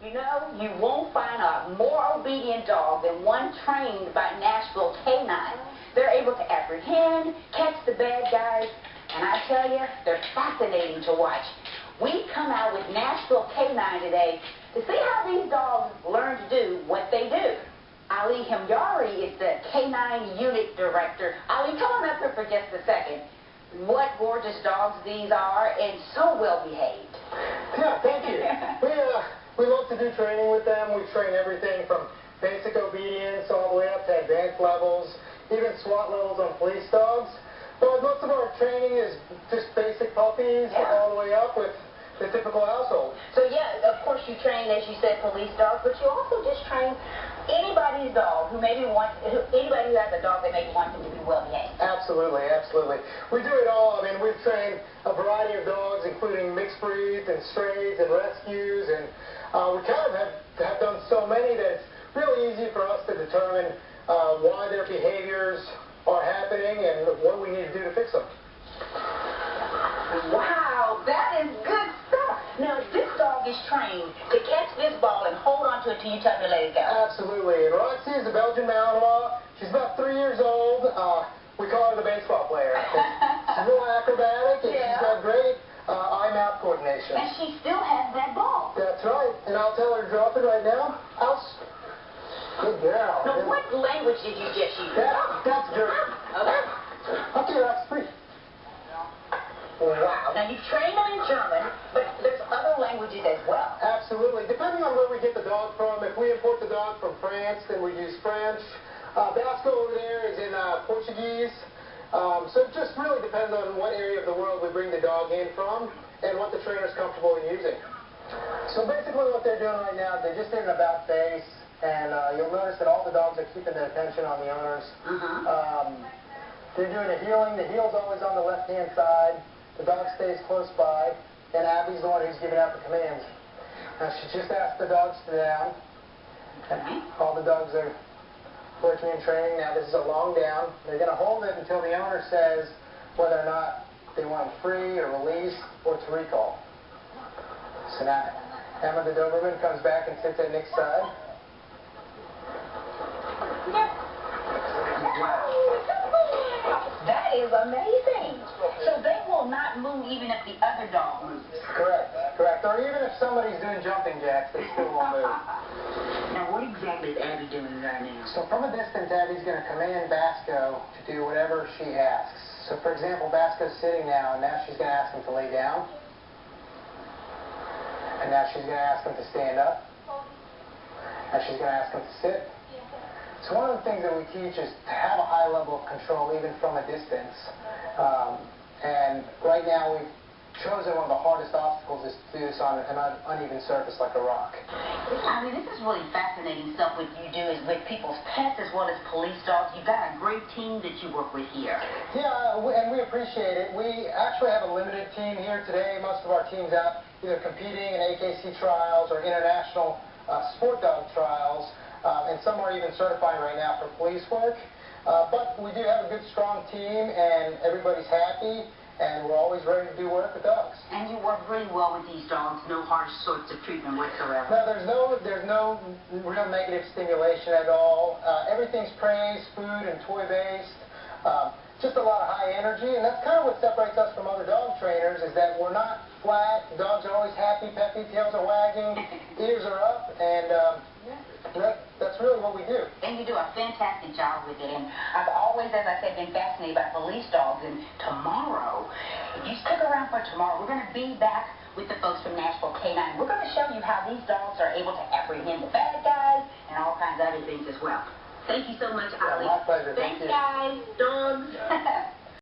You know, you won't find a more obedient dog than one trained by Nashville K-9. They're able to apprehend, catch the bad guys, and I tell you, they're fascinating to watch. We come out with Nashville K-9 today to see how these dogs learn to do what they do. Ali Himyari is the K-9 unit director. Ali, come on up here for just a second. What gorgeous dogs these are, and so well behaved. Yeah, thank you. We love to do training with them. We train everything from basic obedience all the way up to advanced levels, even SWAT levels on police dogs. But most of our training is just basic puppies all the way up with the typical household. So yeah, of course you train, as you said, police dogs, but you also just train anybody's dog who maybe anybody who has a dog that maybe wants them to be well behaved. Absolutely, absolutely. We do it all. I mean, we've trained a variety of dogs, including mixed breeds and strays and rescues, and we kind of have done so many that it's really easy for us to determine why their behaviors are happening and what we need to do to fix them. Wow, that is good stuff. Now, this dog is trained to catch this ball and hold on to it till you tell me to let it go. Absolutely. And Roxy is a Belgian Malinois. She's about 3 years old. We call her the baseball player. She's a little acrobatic, and she's got great eye-mouth coordination. And she still has that ball. That's right. And I'll tell her to drop it right now. Good girl. Now, what language did you just use? That's German. Okay, Rox, free. Wow. Now, you train them in German, but there's other languages as well. Absolutely. Depending on where we get the dog from, if we import the dog from France, then we use French. Basco over there is in Portuguese. So it just really depends on what area of the world we bring the dog in from and what the trainer's comfortable in using. So basically what they're doing right now, they're just in an about face, and you'll notice that all the dogs are keeping their attention on the owners. They're doing a heeling. The heel's always on the left-hand side. The dog stays close by, and Abby's the one who's giving out the commands. Now, she just asked the dogs to down. And all the dogs are working in training. Now, this is a long down. They're going to hold it until the owner says whether or not they want free or release or to recall. So now, Emma the Doberman comes back and sits at Nick's side. That is amazing. So they will not move even if the other dog moves. Correct. Or even if somebody's doing jumping jacks, they still won't move. Now, what exactly is Abby doing right now? So from a distance, Abby's going to command Basco to do whatever she asks. So for example, Basco's sitting now, and now she's going to ask him to lay down. And now she's going to ask him to stand up. Now she's going to ask him to sit. So one of the things that we teach is to have a high level of control even from a distance. And right now we've chosen one of the hardest obstacles is to do this on an uneven surface like a rock. I mean, this is really fascinating stuff what you do is with people's pets as well as police dogs. You've got a great team that you work with here. Yeah, and we appreciate it. We actually have a limited team here today. Most of our team's out either competing in AKC trials or international sport dog trials. And some are even certifying right now for police work. But we do have a good, strong team, and everybody's happy, and we're always ready to do work with dogs. And you work really well with these dogs, no harsh sorts of treatment whatsoever. No, there's no real negative stimulation at all. Everything's praise, food, and toy-based. Just a lot of high energy, and that's kind of what separates us from other dog trainers, is that we're not flat. The dogs are always happy, peppy, tails are wagging, ears are up, and that's really what we do. And you do a fantastic job with it. And I've always, as I said, been fascinated by police dogs. And tomorrow, if you stick around for tomorrow, we're going to be back with the folks from Nashville K-9. We're going to show you how these dogs are able to apprehend the bad guys and all kinds of other things as well. Thank you so much, Ali. My pleasure. Thanks, guys. Dogs.